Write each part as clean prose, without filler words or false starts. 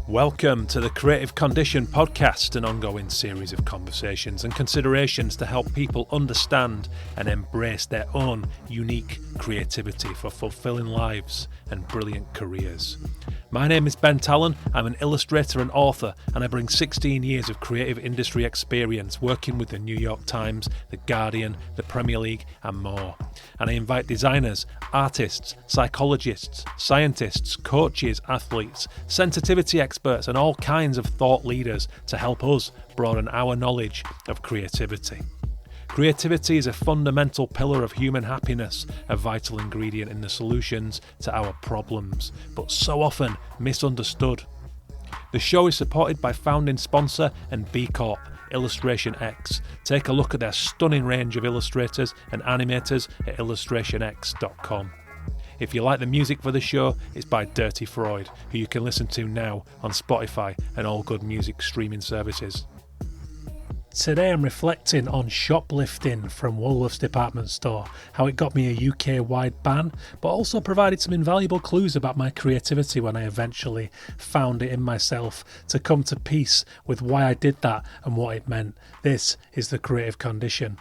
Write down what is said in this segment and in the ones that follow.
Welcome to the Creative Condition podcast, an ongoing series of conversations and considerations to help people understand and embrace their own unique creativity for fulfilling lives and brilliant careers. My name is Ben Talon. I'm an illustrator and author, and I bring 16 years of creative industry experience working with the New York Times, The Guardian, the Premier League, and more. And I invite designers, artists, psychologists, scientists, coaches, athletes, sensitivity experts, and all kinds of thought leaders to help us broaden our knowledge of creativity. Creativity is a fundamental pillar of human happiness, a vital ingredient in the solutions to our problems, but so often misunderstood. The show is supported by founding sponsor and B Corp, Illustration X. Take a look at their stunning range of illustrators and animators at illustrationx.com. If you like the music for the show, it's by Dirty Freud, who you can listen to now on Spotify and all good music streaming services. Today I'm reflecting on shoplifting from Woolworth's department store, how it got me a UK-wide ban, but also provided some invaluable clues about my creativity when I eventually found it in myself to come to peace with why I did that and what it meant. This is the Creative Condition.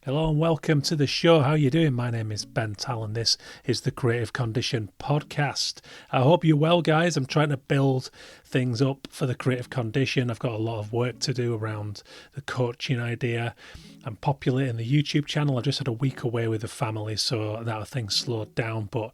Hello and welcome to the show. How are you doing? My name is Ben Talon. This is the Creative Condition podcast. I hope you're well, guys. I'm trying to build things up for the Creative Condition. I've got a lot of work to do around the coaching idea. I'm populating the YouTube channel. I just had a week away with the family, so that thing slowed down, but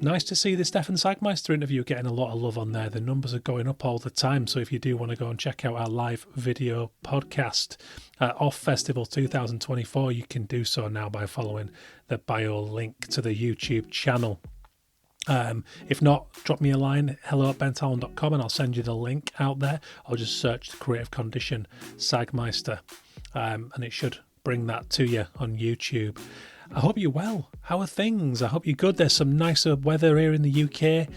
nice to see the Stefan Sagmeister interview getting a lot of love on there. The numbers are going up all the time, so if you do want to go and check out our live video podcast Off Festival 2024, you can do so now by following the bio link to the YouTube channel. If not, drop me a line, hello@bentalon.com, and I'll send you the link out there, or just search the Creative Condition Sagmeister, and it should bring that to you on YouTube. I hope you're well. How are things? I hope you're good. There's some nicer weather here in the UK.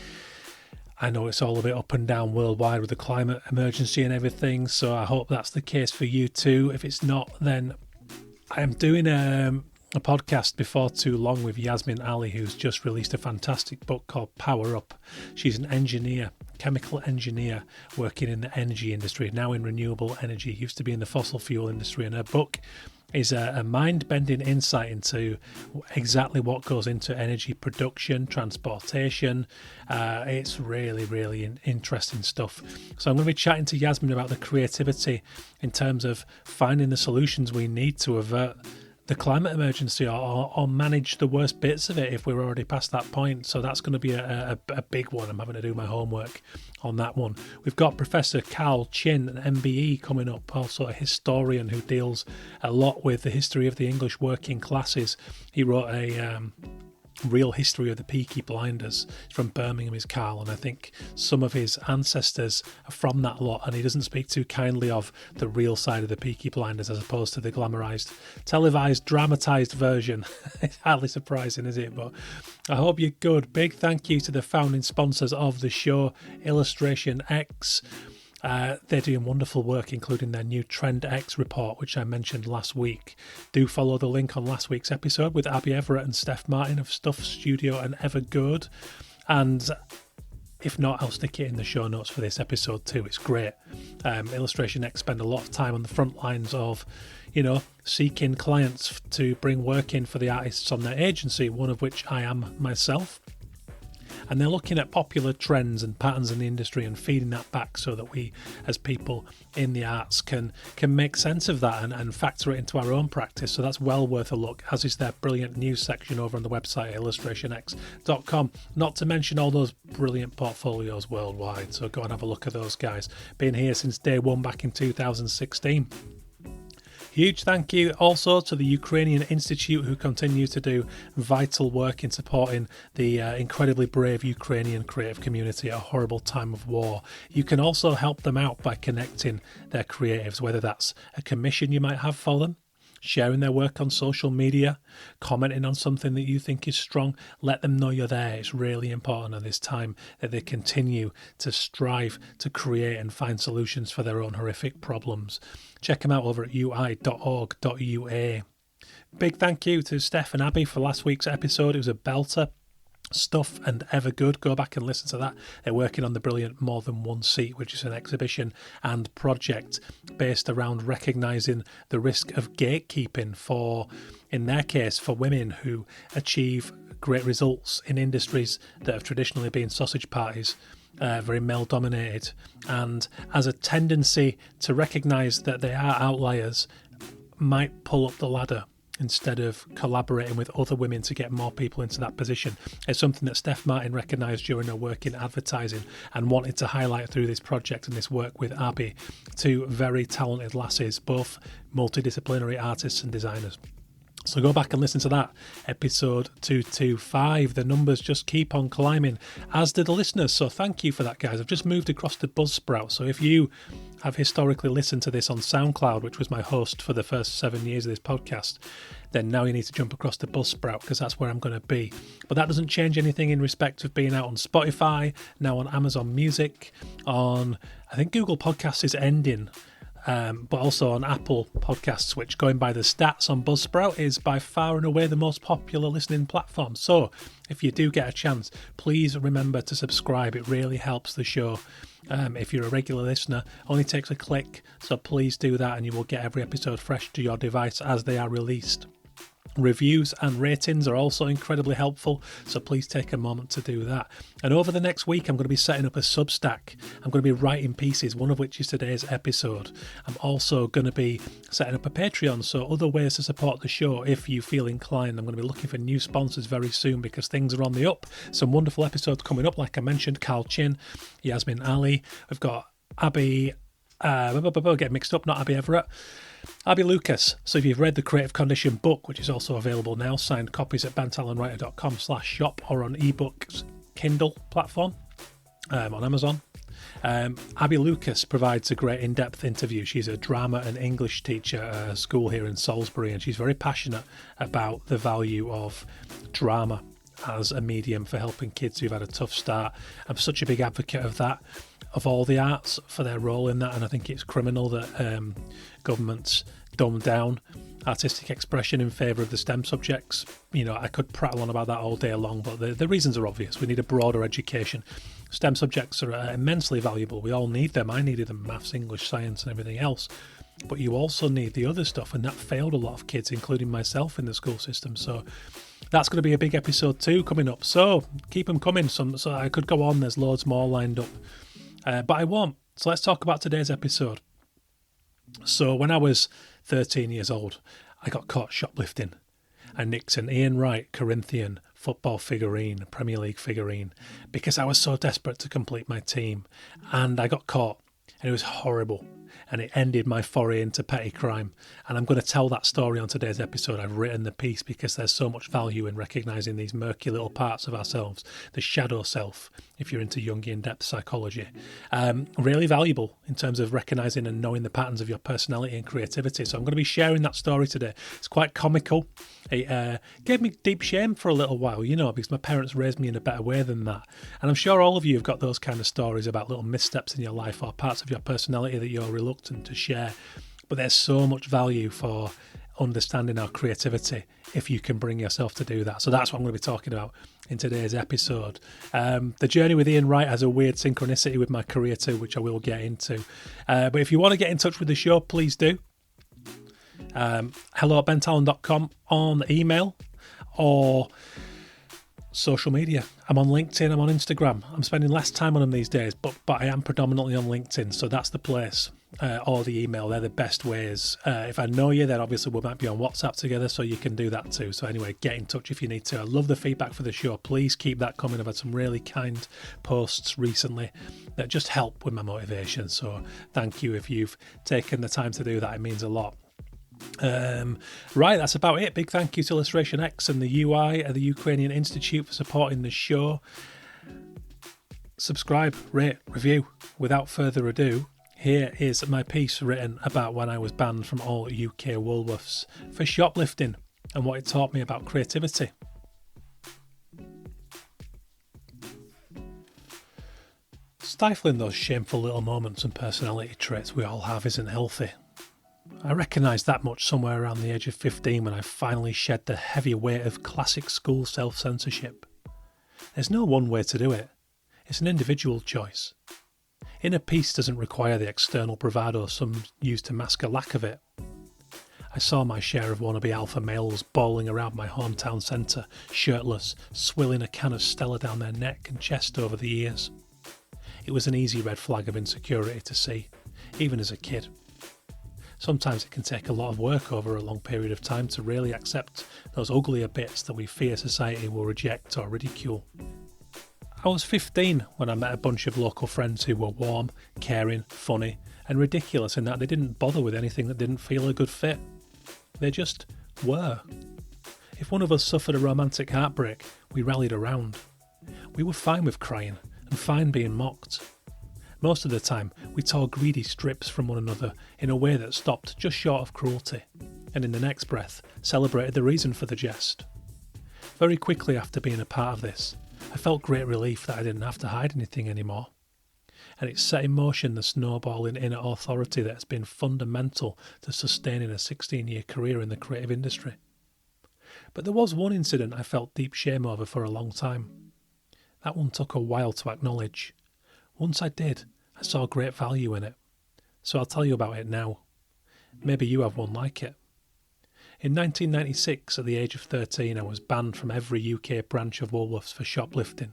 I know it's all a bit up and down worldwide with the climate emergency and everything, so I hope that's the case for you too. If it's not, then I am doing a podcast before too long with Yasmin Ali, who's just released a fantastic book called Power Up. She's an engineer, chemical engineer, working in the energy industry, now in renewable energy, used to be in the fossil fuel industry, and her book is a mind-bending insight into exactly what goes into energy production, transportation. It's really, really interesting stuff. So I'm going to be chatting to Yasmin about the creativity in terms of finding the solutions we need to avert the climate emergency or manage the worst bits of it if we're already past that point. So that's going to be a big one. I'm having to do my homework on that one. We've got Professor Carl Chin, an MBE, coming up, also a historian who deals a lot with the history of the English working classes. He wrote a real history of the Peaky Blinders. He's from Birmingham, is Carl, and I think some of his ancestors are from that lot, and he doesn't speak too kindly of the real side of the Peaky Blinders as opposed to the glamorised, televised, dramatised version. It's hardly surprising, is it? But I hope you're good. Big thank you to the founding sponsors of the show, Illustration X. They're doing wonderful work, including their new Trend X report, which I mentioned last week. Do follow the link on last week's episode with Abby Everett and Steph Martin of Stuff Studio and Evergood. And if not, I'll stick it in the show notes for this episode too. It's great. Illustration X spend a lot of time on the front lines of, seeking clients to bring work in for the artists on their agency, one of which I am myself. And they're looking at popular trends and patterns in the industry and feeding that back so that we, as people in the arts, can make sense of that and factor it into our own practice. So that's well worth a look, as is their brilliant news section over on the website, illustrationx.com. Not to mention all those brilliant portfolios worldwide. So go and have a look at those guys. Been here since day one back in 2016. Huge thank you also to the Ukrainian Institute, who continue to do vital work in supporting the incredibly brave Ukrainian creative community at a horrible time of war. You can also help them out by connecting their creatives, whether that's a commission you might have for them, sharing their work on social media, commenting on something that you think is strong. Let them know you're there. It's really important at this time that they continue to strive to create and find solutions for their own horrific problems. Check them out over at ui.org.ua. Big thank you to Steph and Abby for last week's episode. It was a belter. Stuff and Ever Good. Go back and listen to that. They're working on the brilliant More Than One Seat, which is an exhibition and project based around recognising the risk of gatekeeping for, in their case, for women who achieve great results in industries that have traditionally been sausage parties, very male dominated, and as a tendency to recognise that they are outliers, might pull up the ladder instead of collaborating with other women to get more people into that position. It's something that Steph Martin recognised during her work in advertising and wanted to highlight through this project and this work with Abby, two very talented lasses, both multidisciplinary artists and designers. So go back and listen to that, episode 225. The numbers just keep on climbing, as did the listeners. So thank you for that, guys. I've just moved across to Buzzsprout. So if you have historically listened to this on SoundCloud, which was my host for the first 7 years of this podcast, then now you need to jump across to Buzzsprout, because that's where I'm going to be. But that doesn't change anything in respect of being out on Spotify, now on Amazon Music, on, I think Google Podcasts is ending, but also on Apple Podcasts, which, going by the stats on Buzzsprout, is by far and away the most popular listening platform. So if you do get a chance, please remember to subscribe. It really helps the show. If you're a regular listener, only takes a click, so please do that and you will get every episode fresh to your device as they are released. Reviews and ratings are also incredibly helpful, so please take a moment to do that. And over the next week, I'm going to be setting up a Substack. I'm going to be writing pieces, one of which is today's episode. I'm also going to be setting up a Patreon, so other ways to support the show if you feel inclined. I'm going to be looking for new sponsors very soon because things are on the up. Some wonderful episodes coming up, like I mentioned, Carl Chin, Yasmin Ali. We've got Abby, get mixed up, not Abby Everett. Abby Lucas. So if you've read the Creative Condition book, which is also available now, signed copies at bentalonwriter.com/shop or on ebooks Kindle platform on Amazon. Abby Lucas provides a great in-depth interview. She's a drama and English teacher at a school here in Salisbury, and she's very passionate about the value of drama as a medium for helping kids who've had a tough start. I'm such a big advocate of that, of all the arts, for their role in that, and I think it's criminal that governments dumb down artistic expression in favour of the STEM subjects. You know, I could prattle on about that all day long, but the reasons are obvious. We need a broader education. STEM subjects are immensely valuable. We all need them. I needed them, maths, English, science and everything else. But you also need the other stuff, and that failed a lot of kids, including myself, in the school system. So that's going to be a big episode 2 coming up. So keep them coming. So I could go on. There's loads more lined up. But I won't. So let's talk about today's episode. So when I was 13 years old, I got caught shoplifting. I nicked an Ian Wright Corinthian football figurine, Premier League figurine, because I was so desperate to complete my team. And I got caught, and it was horrible. And it ended my foray into petty crime. And I'm going to tell that story on today's episode. I've written the piece because there's so much value in recognising these murky little parts of ourselves, the shadow self, if you're into Jungian depth psychology. Really valuable in terms of recognising and knowing the patterns of your personality and creativity. So I'm going to be sharing that story today. It's quite comical. It gave me deep shame for a little while, you know, because my parents raised me in a better way than that. And I'm sure all of you have got those kind of stories about little missteps in your life or parts of your personality that you're reluctant to share. But there's so much value for understanding our creativity if you can bring yourself to do that. So that's what I'm going to be talking about in today's episode. The journey with Ian Wright has a weird synchronicity with my career too, which I will get into. But if you want to get in touch with the show, please do. hello@bentalon.com on email or social media. I'm on LinkedIn, I'm on Instagram. I'm spending less time on them these days, but I am predominantly on LinkedIn, so that's the place. Or the email, they're the best ways. If I know you, then obviously we might be on WhatsApp together, so you can do that too. So anyway, get in touch if you need to. I love the feedback for the show. Please keep that coming. I've had some really kind posts recently that just help with my motivation. So thank you if you've taken the time to do that. It means a lot. Right, that's about it. Big thank you to Illustration X and the UI at the Ukrainian Institute for supporting the show. Subscribe, rate, review. Without further ado, here is my piece written about when I was banned from all UK Woolworths for shoplifting and what it taught me about creativity. Stifling those shameful little moments and personality traits we all have isn't healthy. I recognised that much somewhere around the age of 15 when I finally shed the heavy weight of classic school self-censorship. There's no one way to do it. It's an individual choice. Inner peace doesn't require the external bravado some use to mask a lack of it. I saw my share of wannabe alpha males bowling around my hometown centre, shirtless, swilling a can of Stella down their neck and chest over the ears. It was an easy red flag of insecurity to see, even as a kid. Sometimes it can take a lot of work over a long period of time to really accept those uglier bits that we fear society will reject or ridicule. I was 15 when I met a bunch of local friends who were warm, caring, funny, and ridiculous in that they didn't bother with anything that didn't feel a good fit. They just were. If one of us suffered a romantic heartbreak, we rallied around. We were fine with crying and fine being mocked. Most of the time, we tore greedy strips from one another in a way that stopped just short of cruelty, and in the next breath, celebrated the reason for the jest. Very quickly after being a part of this, I felt great relief that I didn't have to hide anything anymore. And it set in motion the snowballing inner authority that has been fundamental to sustaining a 16-year career in the creative industry. But there was one incident I felt deep shame over for a long time. That one took a while to acknowledge. Once I did, I saw great value in it. So I'll tell you about it now. Maybe you have one like it. In 1996, at the age of 13, I was banned from every UK branch of Woolworths for shoplifting.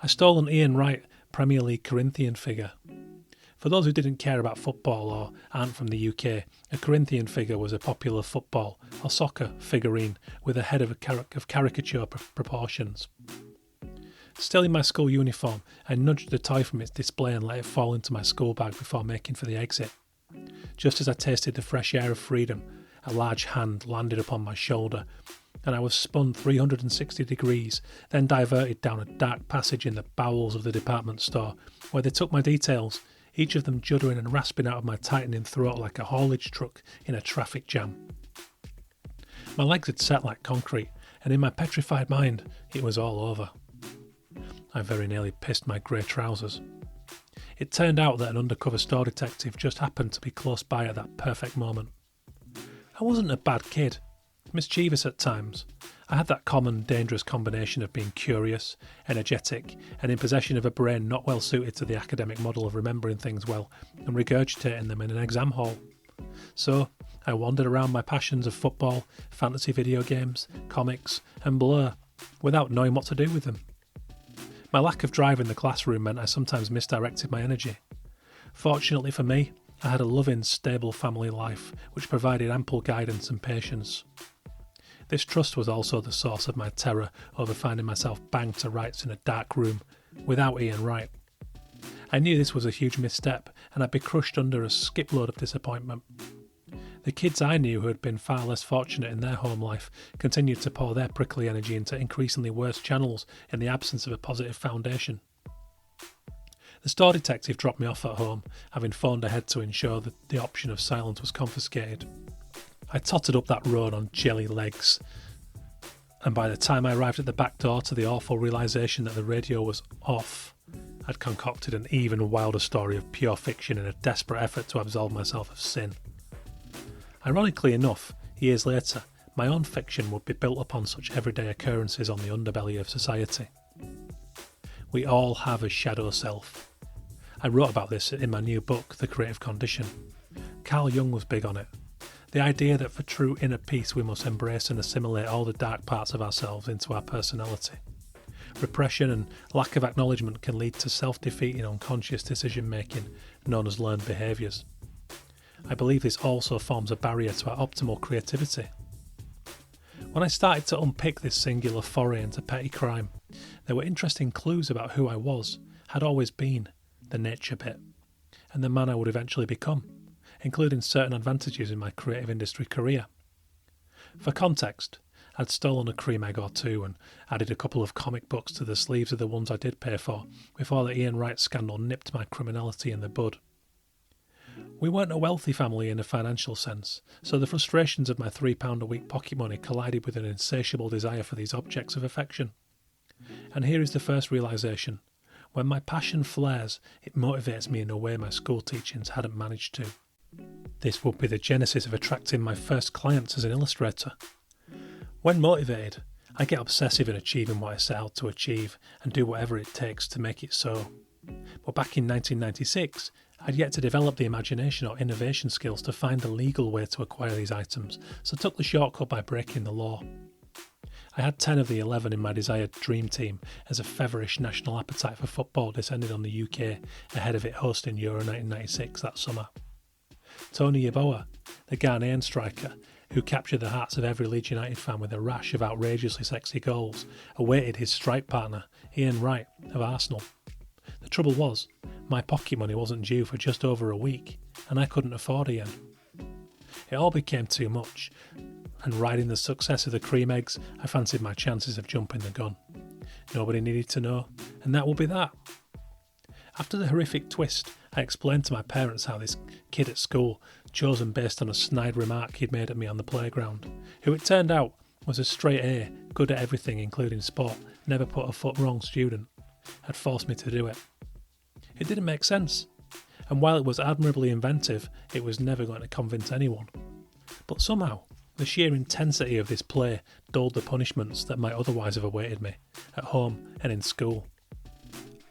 I stole an Ian Wright Premier League Corinthian figure. For those who didn't care about football or aren't from the UK, a Corinthian figure was a popular football or soccer figurine with a head of caricature proportions. Still in my school uniform, I nudged the toy from its display and let it fall into my school bag before making for the exit. Just as I tasted the fresh air of freedom, a large hand landed upon my shoulder, and I was spun 360 degrees, then diverted down a dark passage in the bowels of the department store, where they took my details, each of them juddering and rasping out of my tightening throat like a haulage truck in a traffic jam. My legs had set like concrete, and in my petrified mind, it was all over. I very nearly pissed my grey trousers. It turned out that an undercover store detective just happened to be close by at that perfect moment. I wasn't a bad kid, mischievous at times. I had that common, dangerous combination of being curious, energetic, and in possession of a brain not well suited to the academic model of remembering things well and regurgitating them in an exam hall. So, I wandered around my passions of football, fantasy video games, comics, and Blur, without knowing what to do with them. My lack of drive in the classroom meant I sometimes misdirected my energy. Fortunately for me, I had a loving, stable family life, which provided ample guidance and patience. This trust was also the source of my terror over finding myself banged to rights in a dark room, without Ian Wright. I knew this was a huge misstep, and I'd be crushed under a skipload of disappointment. The kids I knew who had been far less fortunate in their home life continued to pour their prickly energy into increasingly worse channels in the absence of a positive foundation. The store detective dropped me off at home, having phoned ahead to ensure that the option of silence was confiscated. I tottered up that road on jelly legs, and by the time I arrived at the back door to the awful realisation that the radio was off, I'd concocted an even wilder story of pure fiction in a desperate effort to absolve myself of sin. Ironically enough, years later, my own fiction would be built upon such everyday occurrences on the underbelly of society. We all have a shadow self. I wrote about this in my new book, The Creative Condition. Carl Jung was big on it. The idea that for true inner peace we must embrace and assimilate all the dark parts of ourselves into our personality. Repression and lack of acknowledgement can lead to self-defeating unconscious decision-making, known as learned behaviours. I believe this also forms a barrier to our optimal creativity. When I started to unpick this singular foray into petty crime, there were interesting clues about who I was, had always been, the nature bit, and the man I would eventually become, including certain advantages in my creative industry career. For context, I'd stolen a cream egg or two and added a couple of comic books to the sleeves of the ones I did pay for, before the Ian Wright scandal nipped my criminality in the bud. We weren't a wealthy family in a financial sense, so the frustrations of my £3 a week pocket money collided with an insatiable desire for these objects of affection. And here is the first realisation. When my passion flares, it motivates me in a way my school teachings hadn't managed to. This would be the genesis of attracting my first clients as an illustrator. When motivated, I get obsessive in achieving what I set out to achieve and do whatever it takes to make it so. But back in 1996, I'd yet to develop the imagination or innovation skills to find a legal way to acquire these items, so took the shortcut by breaking the law. I had 10 of the 11 in my desired dream team as a feverish national appetite for football descended on the UK ahead of it hosting Euro 1996 that summer. Tony Yeboah, the Ghanaian striker, who captured the hearts of every Leeds United fan with a rash of outrageously sexy goals, awaited his strike partner, Ian Wright of Arsenal. The trouble was, my pocket money wasn't due for just over a week, and I couldn't afford Ian. It all became too much, and riding the success of the cream eggs, I fancied my chances of jumping the gun. Nobody needed to know, and that would be that. After the horrific twist, I explained to my parents how this kid at school, chosen based on a snide remark he'd made at me on the playground, who it turned out was a straight A, good at everything including sport, never put a foot wrong student, had forced me to do it. It didn't make sense, and while it was admirably inventive, it was never going to convince anyone. But somehow, the sheer intensity of this play dulled the punishments that might otherwise have awaited me, at home and in school.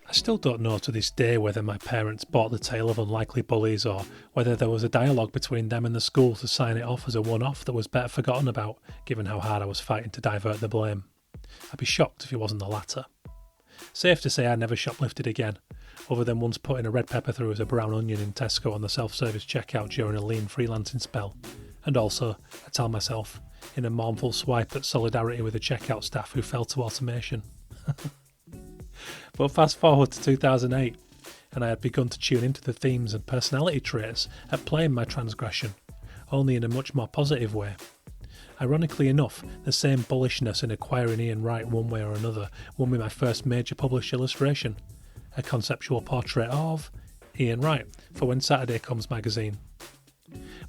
I still don't know to this day whether my parents bought the tale of unlikely bullies or whether there was a dialogue between them and the school to sign it off as a one-off that was better forgotten about, given how hard I was fighting to divert the blame. I'd be shocked if it wasn't the latter. Safe to say I never shoplifted again, other than once putting a red pepper through as a brown onion in Tesco on the self-service checkout during a lean freelancing spell, and also, I tell myself, in a mournful swipe at solidarity with the checkout staff who fell to automation. But fast forward to 2008, and I had begun to tune into the themes and personality traits at play in my transgression, only in a much more positive way. Ironically enough, the same bullishness in acquiring Ian Wright one way or another won me my first major published illustration, a conceptual portrait of Ian Wright for When Saturday Comes magazine.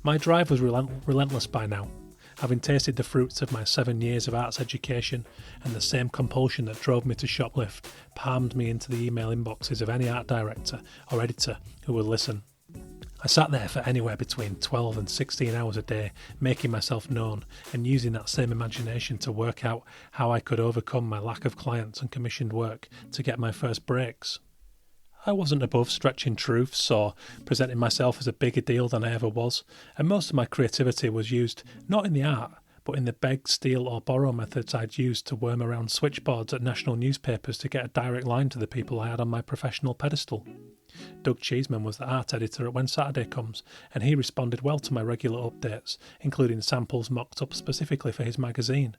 My drive was relentless by now, having tasted the fruits of my 7 years of arts education, and the same compulsion that drove me to shoplift palmed me into the email inboxes of any art director or editor who would listen. I sat there for anywhere between 12 and 16 hours a day, making myself known and using that same imagination to work out how I could overcome my lack of clients and commissioned work to get my first breaks. I wasn't above stretching truths or presenting myself as a bigger deal than I ever was, and most of my creativity was used not in the art, but in the beg, steal or borrow methods I'd used to worm around switchboards at national newspapers to get a direct line to the people I had on my professional pedestal. Doug Cheeseman was the art editor at When Saturday Comes, and he responded well to my regular updates, including samples mocked up specifically for his magazine,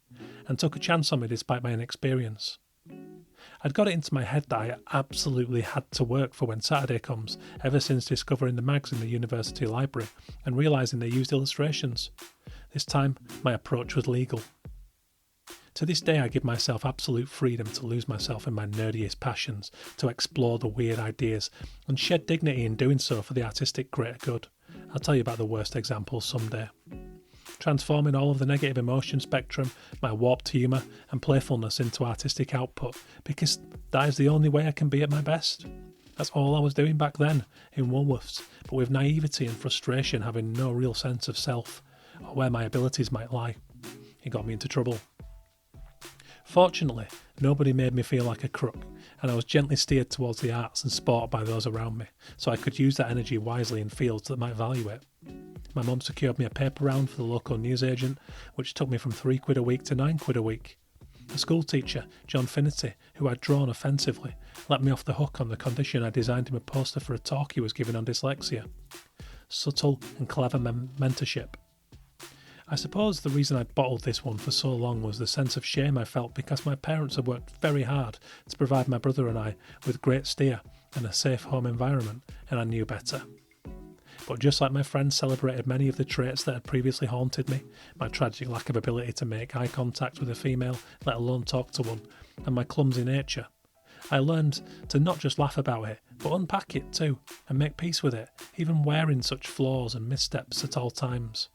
and took a chance on me despite my inexperience. I'd got it into my head that I absolutely had to work for When Saturday Comes ever since discovering the mags in the university library and realising they used illustrations. This time, my approach was legal. To this day, I give myself absolute freedom to lose myself in my nerdiest passions, to explore the weird ideas, and shed dignity in doing so for the artistic greater good. I'll tell you about the worst examples someday. Transforming all of the negative emotion spectrum, my warped humour and playfulness into artistic output, because that is the only way I can be at my best. That's all I was doing back then, in Woolworths, but with naivety and frustration, having no real sense of self, or where my abilities might lie. It got me into trouble. Fortunately, nobody made me feel like a crook, and I was gently steered towards the arts and sport by those around me, so I could use that energy wisely in fields that might value it. My mum secured me a paper round for the local newsagent, which took me from £3 a week to £9 a week. A school teacher, John Finnerty, who I'd drawn offensively, let me off the hook on the condition I designed him a poster for a talk he was giving on dyslexia. Subtle and clever mentorship. I suppose the reason I bottled this one for so long was the sense of shame I felt because my parents had worked very hard to provide my brother and I with great steer and a safe home environment, and I knew better. But just like my friends celebrated many of the traits that had previously haunted me, my tragic lack of ability to make eye contact with a female, let alone talk to one, and my clumsy nature, I learned to not just laugh about it, but unpack it too, and make peace with it, even wearing such flaws and missteps at all times.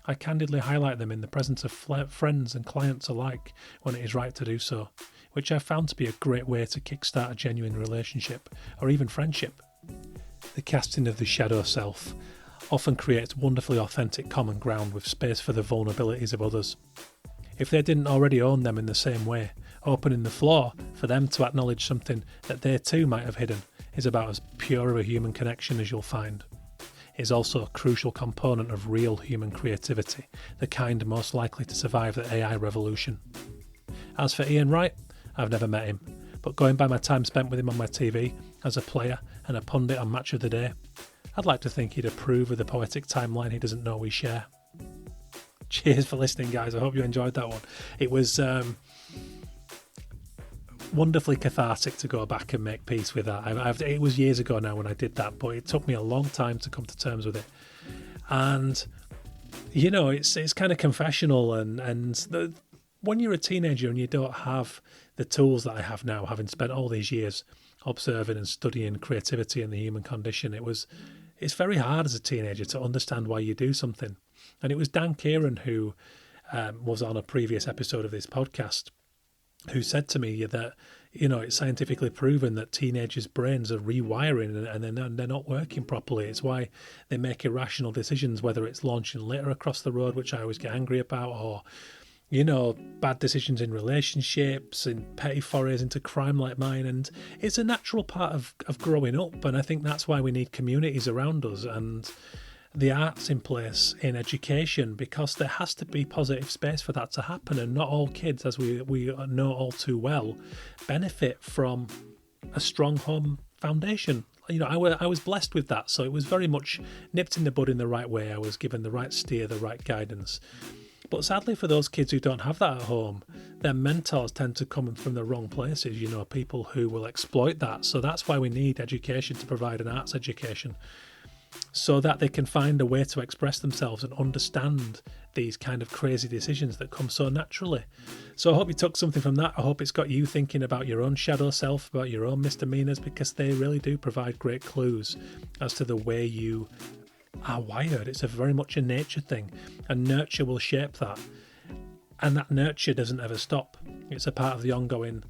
I candidly highlight them in the presence of friends and clients alike when it is right to do so, which I found to be a great way to kickstart a genuine relationship, or even friendship. The casting of the shadow self often creates wonderfully authentic common ground with space for the vulnerabilities of others. if they didn't already own them in the same way, opening the floor for them to acknowledge something that they too might have hidden is about as pure of a human connection as you'll find. It is also a crucial component of real human creativity, the kind most likely to survive the AI revolution. As for Ian Wright, I've never met him, but going by my time spent with him on my TV as a player and a pundit on Match of the Day, I'd like to think he'd approve of the poetic timeline he doesn't know we share. Cheers for listening, guys. I hope you enjoyed that one. It was wonderfully cathartic to go back and make peace with that. It was years ago now when I did that, but it took me a long time to come to terms with it. And, you know, it's kind of confessional. When you're a teenager and you don't have the tools that I have now, having spent all these years observing and studying creativity and the human condition, it's very hard as a teenager to understand why you do something. And it was Dan Kieran who was on a previous episode of this podcast who said to me that, you know, it's scientifically proven that teenagers' brains are rewiring and they're not working properly. It's why they make irrational decisions, whether it's launching litter across the road, which I always get angry about, or, you know, bad decisions in relationships and petty forays into crime like mine. And it's a natural part of growing up. And I think that's why we need communities around us and the arts in place in education, because there has to be positive space for that to happen. And not all kids, as we know all too well, benefit from a strong home foundation. You know, I was blessed with that. So it was very much nipped in the bud in the right way. I was given the right steer, the right guidance. But sadly for those kids who don't have that at home, their mentors tend to come from the wrong places, you know, people who will exploit that. So that's why we need education to provide an arts education, so that they can find a way to express themselves and understand these kind of crazy decisions that come so naturally. So I hope you took something from that. I hope it's got you thinking about your own shadow self, about your own misdemeanors, because they really do provide great clues as to the way you are wired. It's a very much a nature thing, and nurture will shape that. And that nurture doesn't ever stop. It's a part of the ongoing,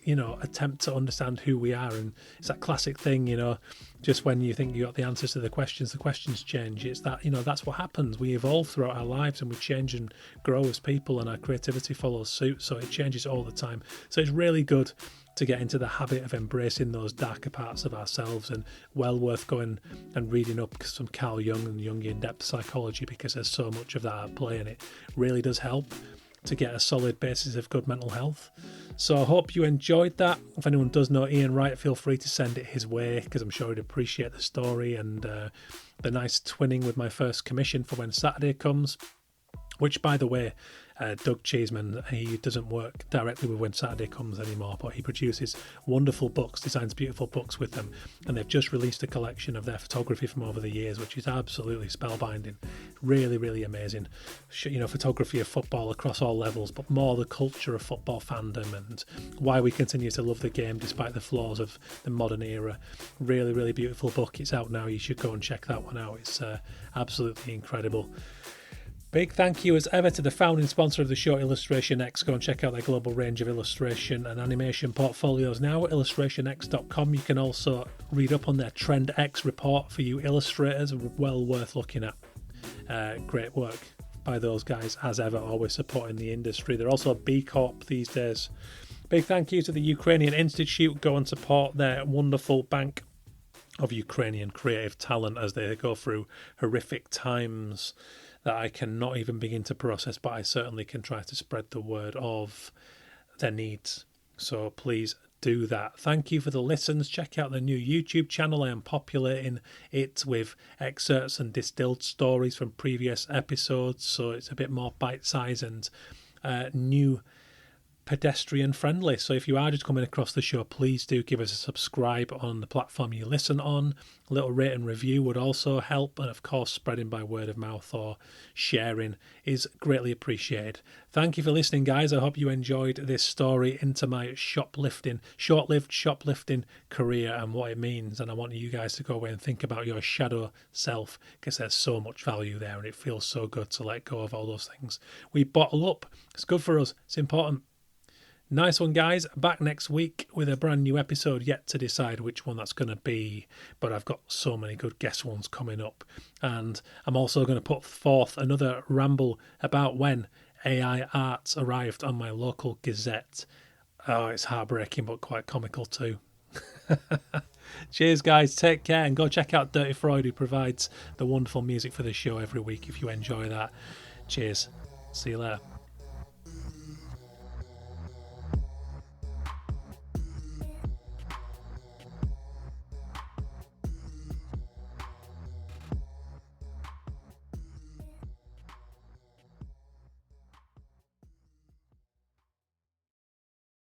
you know, attempt to understand who we are. And it's that classic thing, you know, just when you think you got the answers to the questions change. It's that, you know, that's what happens. We evolve throughout our lives and we change and grow as people, and our creativity follows suit. So it changes all the time. So it's really good to get into the habit of embracing those darker parts of ourselves, and well worth going and reading up some Carl Jung and Jungian depth psychology, because there's so much of that at play, and it really does help to get a solid basis of good mental health. So I hope you enjoyed that. If anyone does know Ian Wright, feel free to send it his way, because I'm sure he'd appreciate the story and the nice twinning with my first commission for when Saturday comes, which, by the way, Doug Cheeseman, he doesn't work directly with When Saturday Comes anymore, but he produces wonderful books, designs beautiful books with them, and they've just released a collection of their photography from over the years, which is absolutely spellbinding. Really, really amazing. You know, photography of football across all levels, but more the culture of football fandom and why we continue to love the game despite the flaws of the modern era. Really, really beautiful book. It's out now. You should go and check that one out. It's absolutely incredible. Big thank you as ever to the founding sponsor of the show, Illustration X. Go and check out their global range of illustration and animation portfolios now at illustrationx.com. You can also read up on their Trend X report for you illustrators. Well worth looking at. Great work by those guys as ever, always supporting the industry. They're also a B Corp these days. Big thank you to the Ukrainian Institute. Go and support their wonderful bank of Ukrainian creative talent as they go through horrific times that I cannot even begin to process, but I certainly can try to spread the word of their needs. So please do that. Thank you for the listens. Check out the new YouTube channel. I am populating it with excerpts and distilled stories from previous episodes, so it's a bit more bite-sized and new pedestrian friendly. So if you are just coming across the show, please do give us a subscribe on the platform you listen on. A little rate and review would also help, and of course spreading by word of mouth or sharing is greatly appreciated. Thank you for listening, guys. I hope you enjoyed this story into my short-lived shoplifting career and what it means, and I want you guys to go away and think about your shadow self, because there's so much value there and it feels so good to let go of all those things we bottle up. It's good for us. It's important. Nice one, guys. Back next week with a brand new episode, yet to decide which one that's going to be. But I've got so many good guest ones coming up. And I'm also going to put forth another ramble about when AI art arrived on my local Gazette. Oh, it's heartbreaking, but quite comical too. Cheers, guys. Take care and go check out Dirty Freud, who provides the wonderful music for the show every week if you enjoy that. Cheers. See you later.